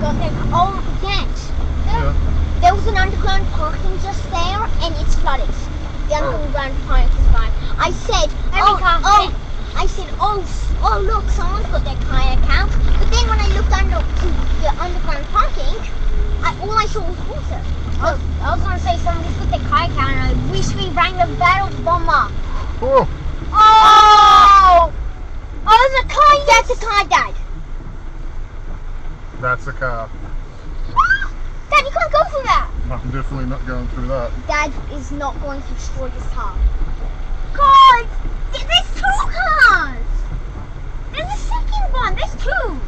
got there. Oh, yes. Yeah. There was an underground parking just there, and it's flooded. The underground parking is gone. I said, oh, look, someone's got their kayak out. But then when I looked under to the underground parking, all I saw was water. I was gonna say somebody's got their kayak out, and I wish we rang the battle bomber. Oh. Oh! Oh, there's a car. That's a car, Dad. That's a car. Dad, you can't go through that. I'm definitely not going through that. Dad is not going to destroy this car. God! There's two cars! There's a second one. There's two.